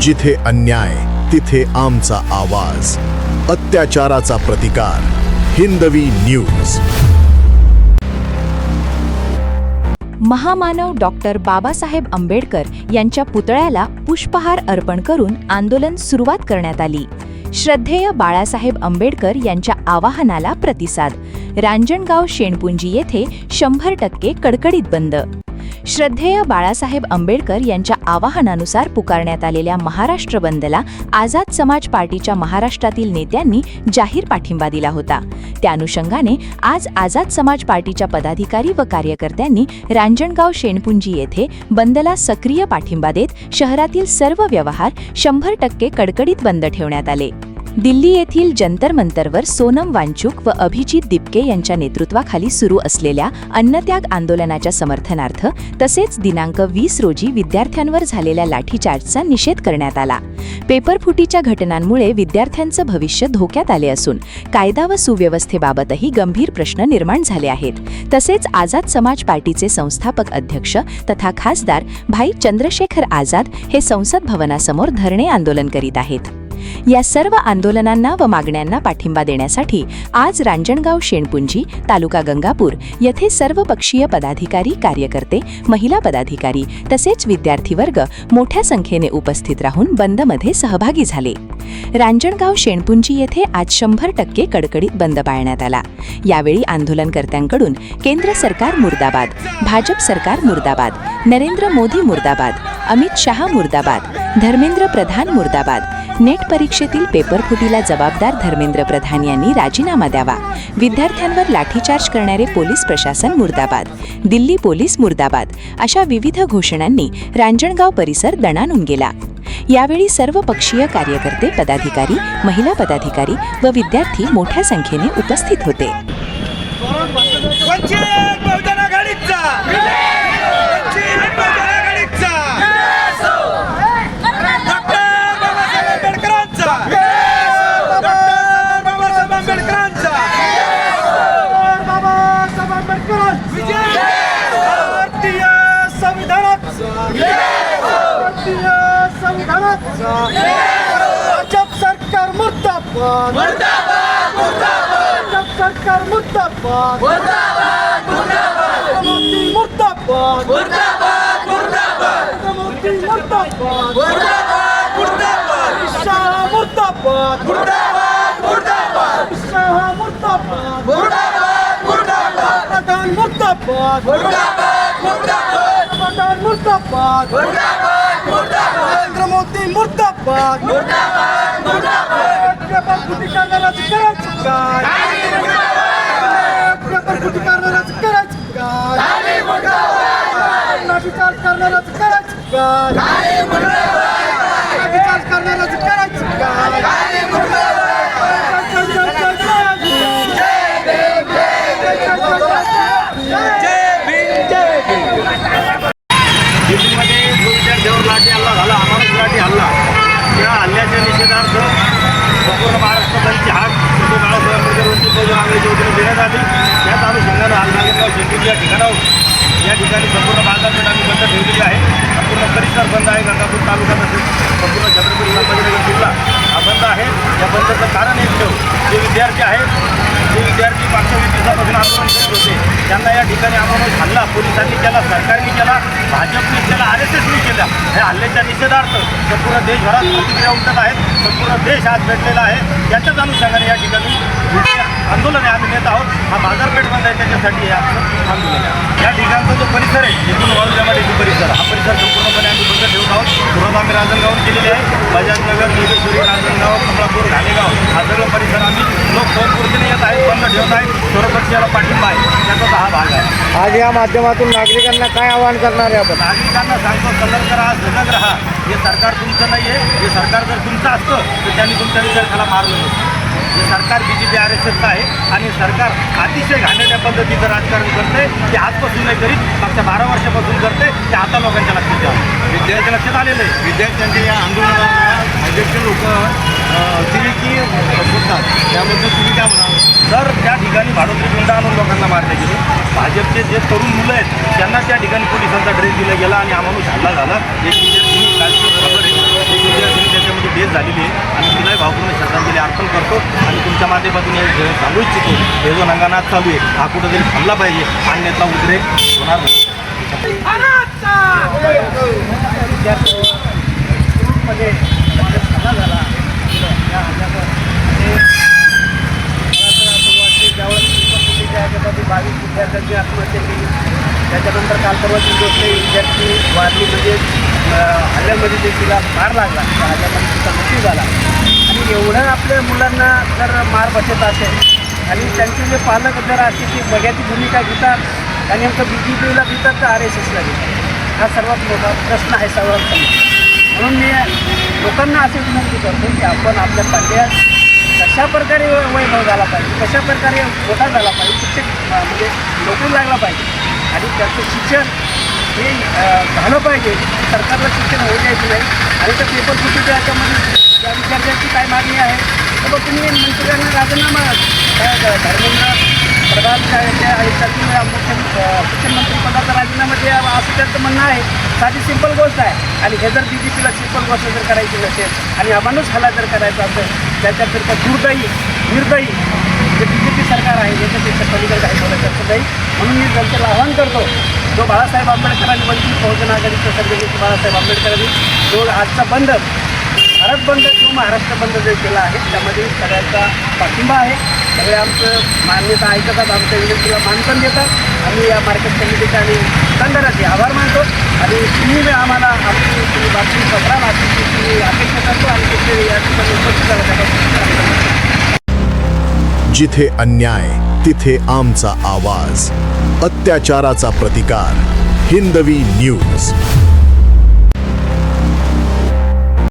जिथे अन्याय तिथे आमचा आवाज, अत्याचाराचा प्रतिकार. हिंदवी न्यूज. महामानव डॉक्टर बाबासाहेब आंबेडकर यांच्या पुतळ्याला पुष्पहार अर्पण करून आंदोलन सुरुवात करण्यात आली. श्रद्धेय बाळासाहेब आंबेडकर यांच्या आवाहनाला प्रतिसाद. रांजणगाव शेणपुंजी येथे 100% कडकडीत बंद. श्रद्धेय बाळासाहेब आंबेडकर यांच्या आवाहनानुसार पुकारण्यात आलेल्या महाराष्ट्र बंदला आझाद समाज पार्टीच्या महाराष्ट्रातील नेत्यांनी जाहीर पाठिंबा दिला होता. त्या अनुषंगाने आज आझाद समाज पार्टीच्या पदाधिकारी व कार्यकर्त्यांनी रांजणगाव शेणपुंजी येथे बंदला सक्रिय पाठिंबा देत शहरातील सर्व व्यवहार 100% कडकडीत बंद ठेवण्यात आले. दिल्ली येथील जंतर मंतरवर सोनम वांचूक व अभिजित दिपके यांच्या नेतृत्वाखाली सुरू असलेल्या अन्नत्याग आंदोलनाच्या समर्थनार्थ तसेच दिनांक 20 रोजी विद्यार्थ्यांवर झालेल्या लाठीचार्जचा निषेध करण्यात आला. पेपरफुटीच्या घटनांमुळे विद्यार्थ्यांचं भविष्य धोक्यात आले असून कायदा व सुव्यवस्थेबाबतही गंभीर प्रश्न निर्माण झाले आहेत. तसेच आझाद समाज पार्टीचे संस्थापक अध्यक्ष तथा खासदार भाई चंद्रशेखर आझाद हे संसद भवनासमोर धरणे आंदोलन करीत आहेत. या सर्व आंदोलनांना व मागण्यांना पाठिंबा देण्यासाठी आज रांजणगाव शेणपुंजी, तालुका गंगापूर येथे सर्वपक्षीय पदाधिकारी, कार्यकर्ते, महिला पदाधिकारी तसेच विद्यार्थी वर्ग मोठ्या संख्येने उपस्थित राहून बंदमध्ये सहभागी झाले. रांजणगाव शेणपुंजी येथे आज 100% कडकडीत बंद पाळण्यात आला. यावेळी आंदोलनकर्त्यांकडून केंद्र सरकार मुर्दाबाद, भाजप सरकार मुर्दाबाद, नरेंद्र मोदी मुर्दाबाद, अमित शहा मुर्दाबाद, धर्मेंद्र प्रधान मुर्दाबाद, नेट परीक्षेतील पेपरफुटीला जबाबदार धर्मेंद्र प्रधान यांनी राजीनामा द्यावा, विद्यार्थ्यांवर लाठीचार्ज करणारे पोलीस प्रशासन मुर्दाबाद, दिल्ली पोलीस मुर्दाबाद अशा विविध घोषणांनी रांजणगाव परिसर दणाणून गेला. यावेळी सर्व पक्षीय कार्यकर्ते, पदाधिकारी, महिला पदाधिकारी व विद्यार्थी मोठ्या संख्येने उपस्थित होते. जब सरकार मुर्दाबाद, मुर्दाबाद, मुर्दाबाद, जब सरकार मुर्दाबाद, मुर्दाबाद, मुर्दाबाद, मोदी मुर्दाबाद, मुर्दाबाद, मुर्दाबाद, मोदी मुर्दाबाद, मुर्दाबाद, मुर्दाबाद, शाह मुर्दाबाद, मुर्दाबाद, मुर्दाबाद, शाह मुर्दाबाद, मुर्दाबाद, मुर्दाबाद, प्रधान मुर्दाबाद, मुर्दाबाद, मुर्दाबाद, प्रधान मुर्दाबाद, मुर्दाबाद, मुर्दाबाद, नरेंद्र मोदी मुर्दाबाद, मुर्दाबाद, मुर्दाबाद, पेपरफुटी करणाऱ्याचं करायचं काय? पेपरफुटी करणाऱ्याचं करायचं काय? लाठीचार्ज करणाऱ्याचं करायचं काय? लाठीचार्ज करणाऱ्याचं करायचं काय? दिल्लीमध्ये जो विद्यार्थ्यावर लाठी हल्ला झाला, अमानुष लाठी हल्ला, त्या हल्ल्याच्या निषेधार्थ संपूर्ण महाराष्ट्र बंदची हाक बाळासाहेब आंबेडकर वंचित बहुजन आघाडीच्या वतीने देण्यात आली. त्याच अनुषंगानं आज नागेगाव शेणपुंजी या ठिकाणी संपूर्ण बाजारपेठ आम्ही बंद ठेवलेली आहे. संपूर्ण परिसर बंद आहे. गंगापूर तालुका तसेच संपूर्ण छत्रपती संभाजीनगर जिल्हा हा बंद आहे. या बंदचं कारण एकच, जे विद्यार्थी आहेत, जे विद्यार्थी मागच्या 20 दिवसापासून आंदोलन करीत होते, त्यांना या ठिकाणी अमानुष हल्ला पोलिसांनी केला, सरकारने केला, भाजपने केला, RSSने केला. या हल्ल्याच्या निषेधार्थ संपूर्ण देशभरात प्रतिक्रिया उमटत आहेत. संपूर्ण देश आज भेटलेला आहे. त्याच्याच अनुषंगाने या ठिकाणी आंदोलन आहे आम्ही नेत आहोत. हा बाजारपेठ बंद आहे, त्याच्यासाठी हे आंदोलन आहे. या ठिकाणचा जो परिसर आहे, एकूण वाळूजामाडीचा परिसर, हा परिसर संपूर्णपणे आम्ही बंद ठेवत आहोत. सुरुवात आम्ही रांजणगावून केलेली आहे. बजाजनगर, निलेश्वरी, रांजणगाव, कमळापूर, घालेगाव हा सगळं परिसर आम्ही लोक स्वयंपूर्तीने येत आहेत, बंद ठेवत आहेत. सर्वपक्षीयाला पाठिंबा आहे, त्याचा हा भाग आहे. आज या माध्यमातून नागरिकांना काय आवाहन करणार आहे आपण? नागरिकांना सांगतो, सतर्क राहा, सजग राहा. हे सरकार तुमचं नाही आहे. हे सरकार जर तुमचं असतं तर त्यांनी तुमच्या विद्यार्थ्याला मारलं नसतं. हे सरकार BJP RSSचं आहे आणि सरकार अतिशय घाणेरड्या पद्धतीचं राजकारण करते. ते आजपासून नाही करीत, मागच्या 12 वर्षापासून करते. ते आता लोकांच्या लक्षात द्यावं. विद्यार्थ्यांच्या लक्षात आलेलं आहे. विद्यार्थ्यांच्या या आंदोलनाला भाजपचे लोक अतिरेकी बोलतात, त्याबद्दल तुम्ही काय म्हणाल? सर, त्या ठिकाणी भाडोत्री गुंड आणून लोकांना मारले गेले. भाजपचे जे तरुण मुलं आहेत त्यांना त्या ठिकाणी पोलिसांचा ड्रेस दिला गेला आणि अमानुष हल्ला झाला. एक विद्यार्थी कालची खबर आहे, एक विद्यार्थी माध्यमातून हे सांगू इच्छितो, हे जो नंगानाथ चालू आहे हा कुठंतरी थांबला पाहिजे, अन्यथा उद्रेक होणार नाही. मध्ये हल्ला झाला या हल्ल्यामध्ये ज्यावेळेस मुलीच्या ह्याच्यामध्ये 22 विद्यार्थ्यांची आत्महत्या केली, त्याच्यानंतर काल परवाची गोष्ट विद्यार्थी वारली, म्हणजे हल्ल्यामध्ये जे तिला मार लागला त्या हल्ल्यामध्ये तिचा मृत्यू झाला. आणि एवढं आपल्या मुलांना जर मार बसत असेल आणि त्यांचे जे पालक जर अशी की बघ्याची भूमिका घेतात आणि नेमकं BJPला देतात तर RSSला देतात, हा सर्वात मोठा प्रश्न आहे सर्वात समोर. म्हणून मी लोकांना असे विनंती करतो की आपण आपल्या पाल्यात कशा प्रकारे वैभव झाला पाहिजे, कशा प्रकारे मोठा झाला पाहिजे, शिक्षक म्हणजे नोकरी लागला पाहिजे आणि त्याचं शिक्षण हे झालं पाहिजे. सरकारला शिक्षण होऊ द्यायचं नाही. आणि त्या पेपर फुटीच्या याच्यामध्ये त्या विद्यार्थ्यांची काय मागणी आहे तर मग तुम्ही मंत्र्यांना राजीनामा धर्मेंद्र प्रधान त्या आयुष्यातील शिक्षणमंत्री पदाचा राजीनामा द्या असं त्यांचं म्हणणं आहे. साधी सिंपल गोष्ट आहे. आणि हे जर BJPला सिंपल गोष्ट जर करायची नसेल आणि अमानुष हल्ला जर करायचा असेल त्याच्याकरता निर्दयी जे BJP सरकार आहे याच्यापेक्षा पलीकडे काही बोलायचं असं नाही. म्हणून मी जनतेला आवाहन करतो, जो बाळासाहेब आंबेडकरांनी वंचित बहुजन आघाडीच्या सर्वनिधी बाळासाहेब आंबेडकरांनी जो आजचा बंद भारत बंद किंवा महाराष्ट्र बंद जे केला आहे त्यामध्ये सगळ्यांचा पाठिंबा आहे. सगळे आमचं मान्यता ऐकतात, आमच्या विनंतीला मानपण देतात. आम्ही या मार्केट कमिटीचे आणि दुकानदाराचे आभार मानतो आणि तुम्ही आम्हाला आमची तुम्ही बातमी पत्राल अशी तुम्ही अपेक्षा करतो आणि तिथे या ठिकाणी उपस्थित झाला त्याबद्दल. जिथे अन्याय तिथे आमचा आवाज, अत्याचाराचा प्रतिकार. हिंदवी न्यूज.